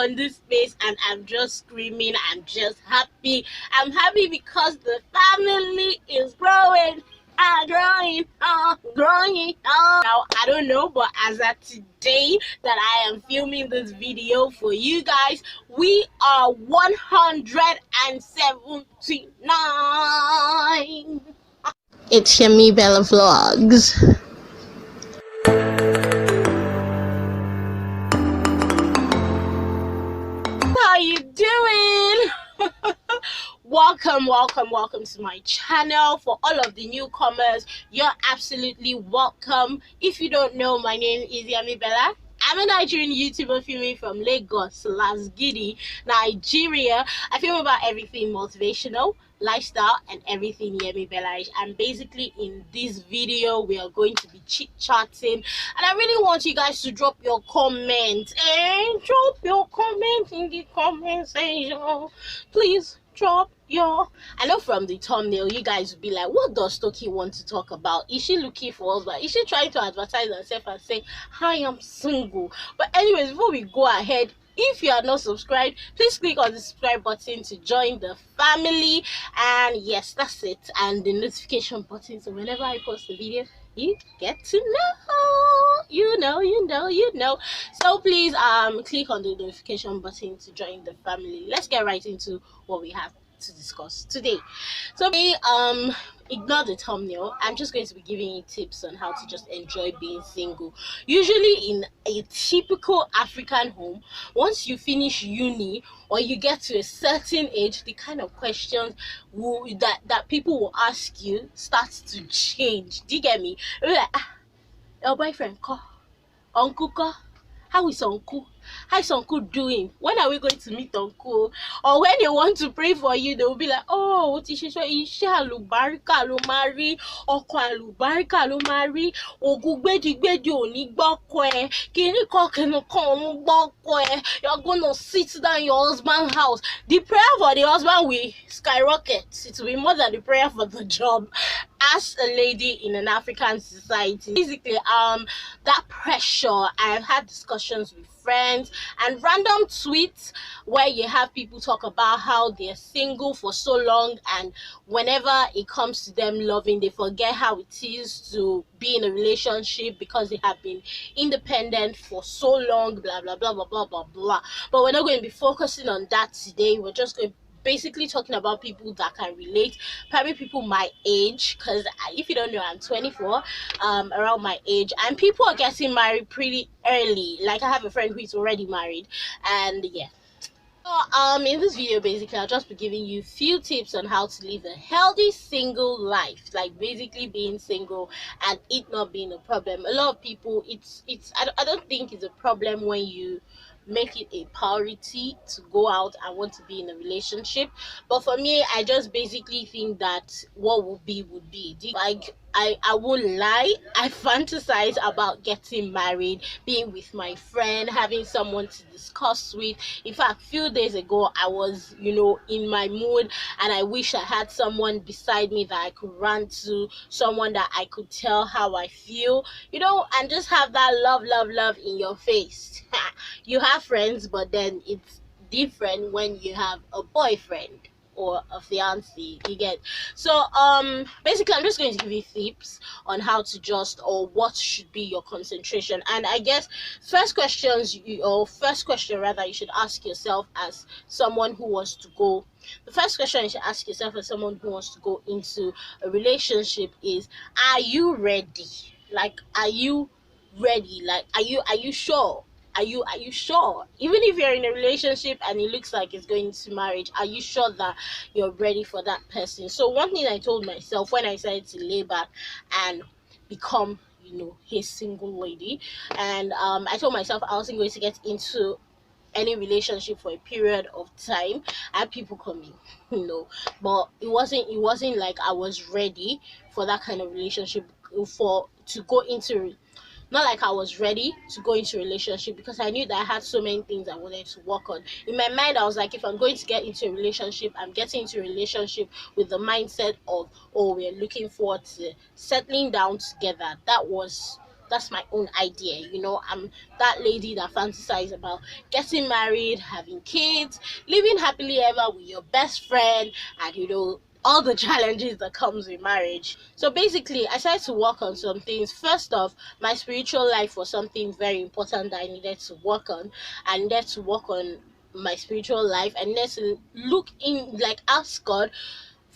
on this space and I'm just screaming. I'm just happy. I'm happy because the family is growing. Growing. Now, I don't know, but as of today that I am filming this video for you guys, we are 179. It's Yemibella Vlogs. How you doing? welcome to my channel. For all of the newcomers, you're absolutely welcome. If you don't know, my name is Yemibella. I'm a Nigerian YouTuber filming from Lagos Nigeria. I film about everything motivational, lifestyle, and everything yemibelaish. And basically in this video we are going to be chit-chatting, and I really want you guys to drop your comments. Drop your comment in the comment section, please. Drop your, I know from the thumbnail you guys will be like, what does Toki want to talk about? Is she looking for husband? Is she trying to advertise herself and say I am single? But anyways, before we go ahead, if you are not subscribed, please click on the subscribe button to join the family. And yes, that's it. And the notification button, so whenever I post a video, you get to know. You know. So please click on the notification button to join the family. Let's get right into what we have to discuss today. So ignore the thumbnail. I'm just going to be giving you tips on how to just enjoy being single. Usually in a typical African home, once you finish uni or you get to a certain age, the kind of questions that people will ask you starts to change. Do you get me? They'll be like, your boyfriend call, uncle call, how is uncle? How is uncle doing? When are we going to meet uncle? Or when they want to pray for you, they will be like, oh, iṣẹ́ àlùbáríkà ló máa rí, ọkọ àlùbáríkà ló máa rí, ògùn gbédìgbédì ò ní gbọ́kọ ẹ, kíní kan ń gbọ́kọ ẹ. You're gonna sit down in your husband's house. The prayer for the husband will skyrocket. It will be more than the prayer for the job. As a lady in an African society, basically that pressure, I've had discussions with friends and random tweets where you have people talk about how they're single for so long, and whenever it comes to them loving, they forget how it is to be in a relationship because they have been independent for so long, blah blah blah blah blah blah blah. But we're not going to be focusing on that today. We're just going to basically talking about people that can relate, probably people my age, because if you don't know, I'm 24, around my age, and people are getting married pretty early. Like I have a friend who is already married, and yeah. So in this video basically I'll just be giving you few tips on how to live a healthy single life, like basically being single and it not being a problem. A lot of people, I don't think it's a problem when you make it a priority to go out and want to be in a relationship. But for me, I just basically think that what would be. Like I won't lie, I fantasize about getting married, being with my friend, having someone to discuss with. In fact, a few days ago I was in my mood and I wish I had someone beside me that I could run to, someone that I could tell how I feel, and just have that love in your face. You have friends, but then it's different when you have a boyfriend or a fiance, you get. So basically I'm just going to give you tips on how to what should be your concentration. And I guess first question rather you should ask yourself as someone who wants to go, the first question you should ask yourself as someone who wants to go into a relationship is, are you ready? Like, are you ready? Like, are you sure? Are you sure? Even if you're in a relationship and it looks like it's going to marriage, are you sure that you're ready for that person? So one thing I told myself when I decided to lay back and become a single lady, and I told myself I wasn't going to get into any relationship for a period of time. I had people coming, but it wasn't like I was ready for that kind of relationship, to go into. Not like I was ready to go into a relationship, because I knew that I had so many things I wanted to work on. In my mind, I was like, if I'm going to get into a relationship, I'm getting into a relationship with the mindset of, oh, we're looking forward to settling down together. That was That's my own idea. I'm that lady that fantasizes about getting married, having kids, living happily ever with your best friend, and all the challenges that comes with marriage. So basically, I started to work on some things. First off, my spiritual life was something very important that I needed to work on. I needed to work on my spiritual life. I needed to look in, like, ask God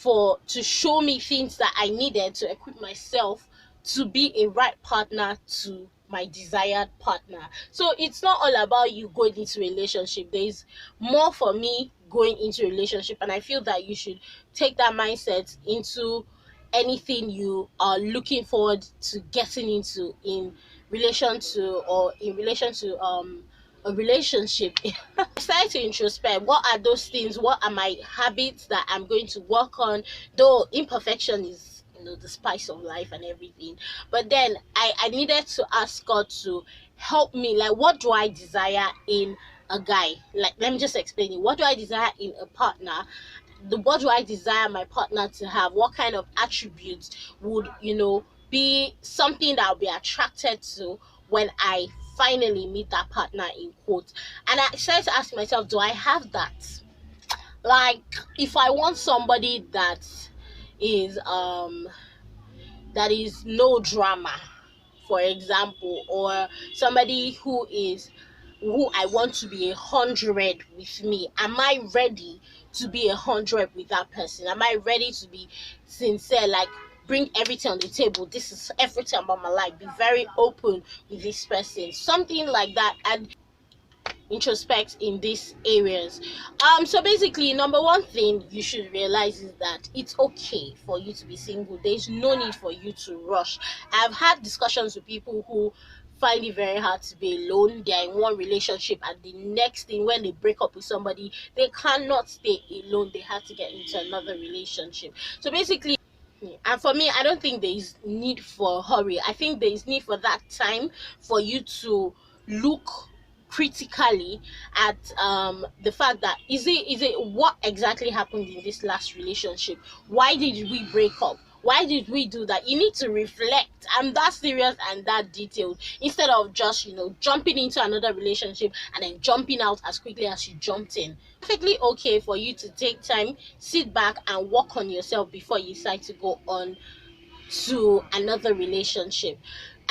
to show me things that I needed to equip myself to be a right partner to my desired partner. So it's not all about you going into a relationship. There's more for me going into a relationship, and I feel that you should take that mindset into anything you are looking forward to getting into in relation to a relationship. I started to introspect. What are those things? What are my habits that I'm going to work on? Though imperfection is, the spice of life and everything. But then I needed to ask God to help me. Like, what do I desire in a guy? Like, let me just explain it. What do I desire in a partner? What do I desire my partner to have? What kind of attributes would, be something that I'll be attracted to when I finally meet that partner, in quotes? And I started to ask myself, do I have that? Like, if I want somebody is um that is no drama, for example, or somebody who I want to be 100 with me, am I ready to be 100 with that person? Am I ready to be sincere? Like, bring everything on the table. This is everything about my life. Be very open with this person. Something like that. And introspect in these areas. So basically, number one thing you should realize is that it's okay for you to be single. There's no need for you to rush. I've had discussions with people who find it very hard to be alone. They're in one relationship, and the next thing, when they break up with somebody, they cannot stay alone. They have to get into another relationship. So basically, and for me, I don't think there is need for hurry. I think there is need for that time for you to look critically at the fact that is it what exactly happened in this last relationship? Why did we break up? Why did we do that? You need to reflect, and that serious and that detailed, instead of just jumping into another relationship and then jumping out as quickly as you jumped in. Perfectly okay for you to take time, sit back and work on yourself before you decide to go on to another relationship.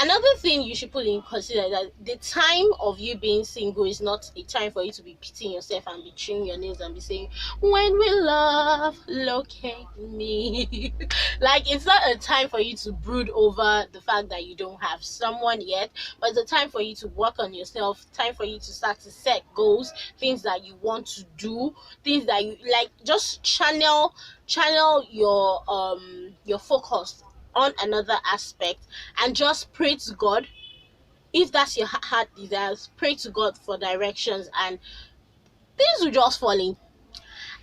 Another thing you should put in consider that the time of you being single is not a time for you to be pitying yourself and be chewing your nails and be saying, when will love locate me? Like, it's not a time for you to brood over the fact that you don't have someone yet, but it's a time for you to work on yourself, time for you to start to set goals, things that you want to do, things that you like. Just channel your focus on another aspect, and just pray to God. If that's your heart desires, pray to God for directions, and things will just fall in.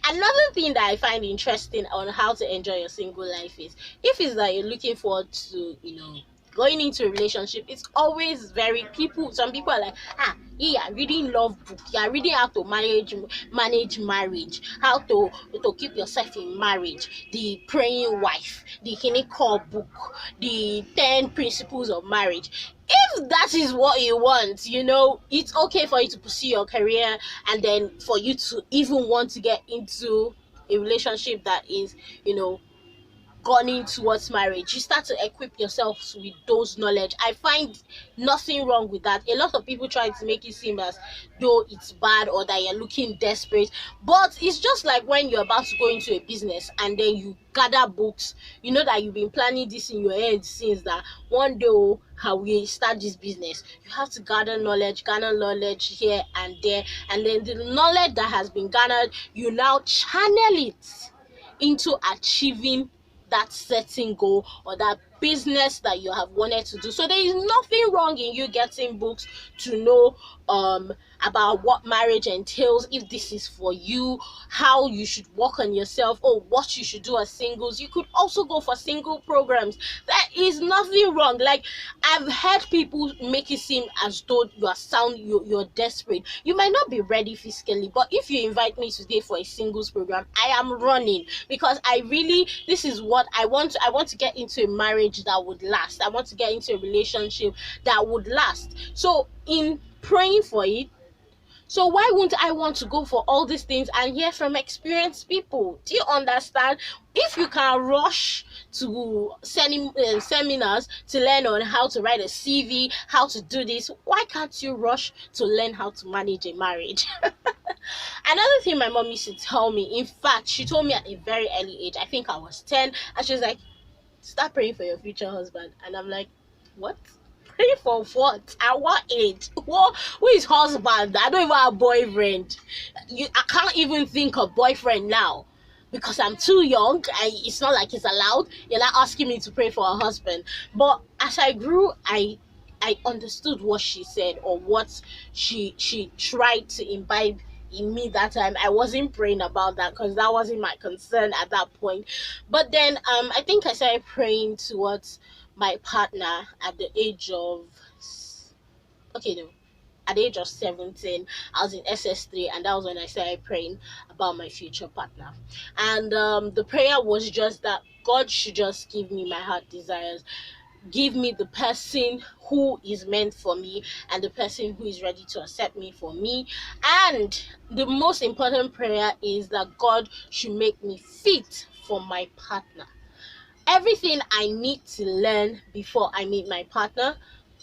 Another thing that I find interesting on how to enjoy your single life is, if it's that you're looking forward to going into a relationship, it's always some people are like, yeah, reading love book, you're reading how to manage marriage, how to keep yourself in marriage, the praying wife, the clinical book, the 10 principles of marriage. If that is what you want, it's okay for you to pursue your career, and then for you to even want to get into a relationship that is gunning towards marriage. You start to equip yourself with those knowledge. I find nothing wrong with that. A lot of people try to make it seem as though it's bad or that you're looking desperate, but it's just like when you're about to go into a business and then you gather books. You know that you've been planning this in your head since that one day, how we start this business. You have to gather knowledge here and there, and then the knowledge that has been gathered, you now channel it into achieving that certain goal or that business that you have wanted to do. So there is nothing wrong in you getting books to know about what marriage entails, if this is for you, how you should work on yourself, or what you should do as singles. You could also go for single programs. That is nothing wrong. Like, I've heard people make it seem as though you're desperate. You might not be ready physically, but if you invite me today for a singles program, I am running, because this is what I want. I want to get into a marriage that would last. I want to get into a relationship that would last. So in praying for it, so why wouldn't I want to go for all these things and hear from experienced people? Do you understand? If you can rush to seminars to learn on how to write a CV, how to do this, why can't you rush to learn how to manage a marriage? Another thing my mom used to tell me, in fact, she told me at a very early age, I think I was 10, and she was like, start praying for your future husband. And I'm like, what? Pray for what? At what age? Who is husband? I don't even have boyfriend. I can't even think of boyfriend now because I'm too young. It's not like it's allowed. You're not asking me to pray for a husband. But as I grew, I understood what she said, or what she tried to imbibe in me that time. I wasn't praying about that because that wasn't my concern at that point. But then I think I started praying towards my partner at the age of at the age of 17. I was in SS3, and that was when I started praying about my future partner. And the prayer was just that God should just give me my heart desires, give me the person who is meant for me, and the person who is ready to accept me for me. And the most important prayer is that God should make me fit for my partner. Everything I need to learn before I meet my partner,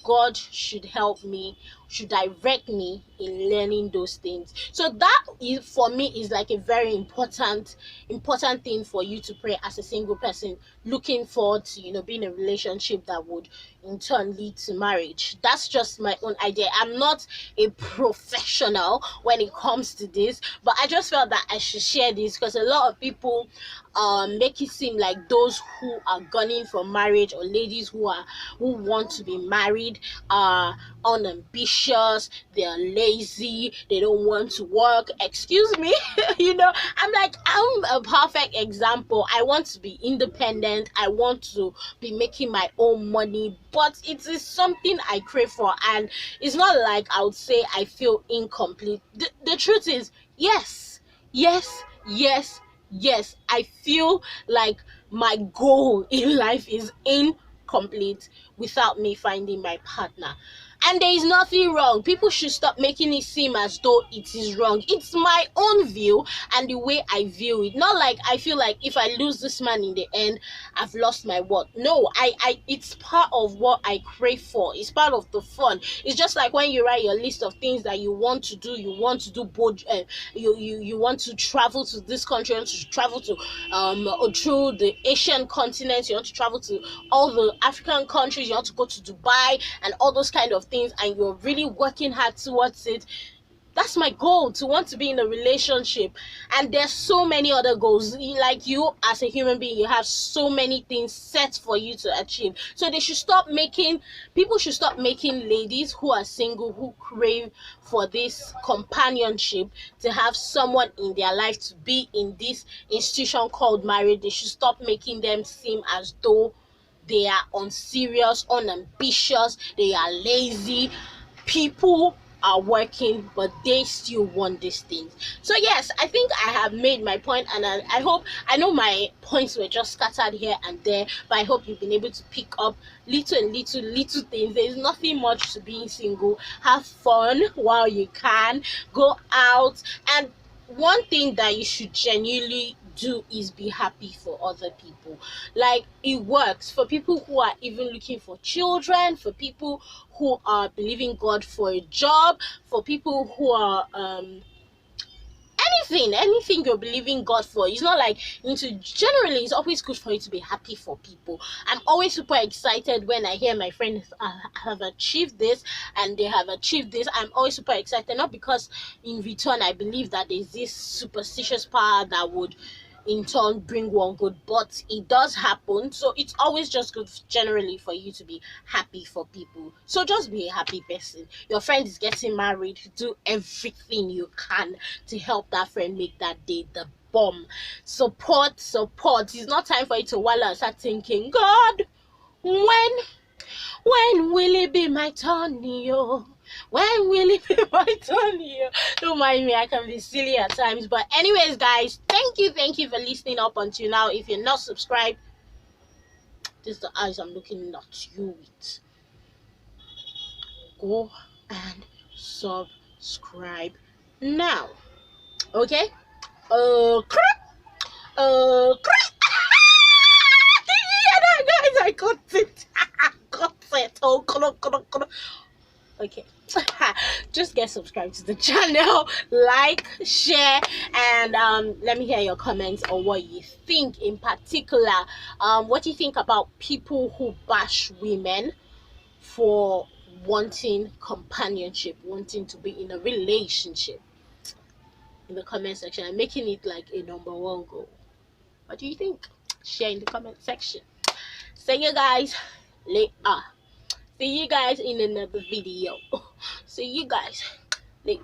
God should help me, should direct me in learning those things. So that is, for me, is like a very important thing for you to pray as a single person looking forward to being in a relationship that would in turn lead to marriage. That's just my own idea. I'm not a professional when it comes to this, but I just felt that I should share this because a lot of people make it seem like those who are gunning for marriage, or ladies who want to be married, are unambitious, they are lazy, they don't want to work. Excuse me. I'm like, I'm a perfect example. I want to be independent, I want to be making my own money, but it is something I crave for, and it's not like I would say I feel incomplete. The truth is, yes, I feel like my goal in life is incomplete without me finding my partner. And there is nothing wrong. People should stop making it seem as though it is wrong. It's my own view and the way I view it. Not like I feel like if I lose this man in the end, I've lost my what. No, it's part of what I crave for. It's part of the fun. It's just like when you write your list of things that you want to do. You want to do both. You want to travel to this country. You want to travel to through the Asian continent. You want to travel to all the African countries. You want to go to Dubai and all those kind of things, and you're really working hard towards it. That's my goal, to want to be in a relationship. And there's so many other goals. Like, you as a human being, you have so many things set for you to achieve. So people should stop making ladies who are single, who crave for this companionship, to have someone in their life, to be in this institution called marriage. They should stop making them seem as though they are unserious, unambitious, they are lazy. People are working, but they still want these things. So yes, I think I have made my point, and I know my points were just scattered here and there, but I hope you've been able to pick up little things. There's nothing much to being single. Have fun while you can, go out, and one thing that you should genuinely do is be happy for other people. Like, it works for people who are even looking for children, for people who are believing God for a job, for people who are anything you're believing God for. It's not like generally, it's always good for you to be happy for people. I'm always super excited when I hear my friends have achieved this and they have achieved this. I'm always super excited, not because in return I believe that there's this superstitious power that would in turn bring one good, but it does happen. So it's always just good generally for you to be happy for people. So just be a happy person. Your friend is getting married, do everything you can to help that friend make that day the bomb. Support. It's not time for you to wallow and start thinking, God, when When will it be my turn, yo? When will it be my turn, yo? Don't mind me, I can be silly at times. But anyways, guys, thank you for listening up until now. If you're not subscribed, this is the eyes I'm looking at you with. Go and subscribe now. Okay? Guys, I got it. Got it. Oh, okay. Just get subscribed to the channel, like, share, and let me hear your comments on what you think in particular. What do you think about people who bash women for wanting companionship, wanting to be in a relationship? In the comment section and making it like a #1 goal. What do you think? Share in the comment section. See you guys later. See you guys in another video. See you guys later.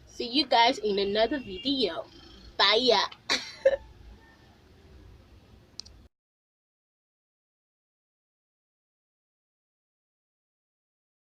See you guys in another video. Bye.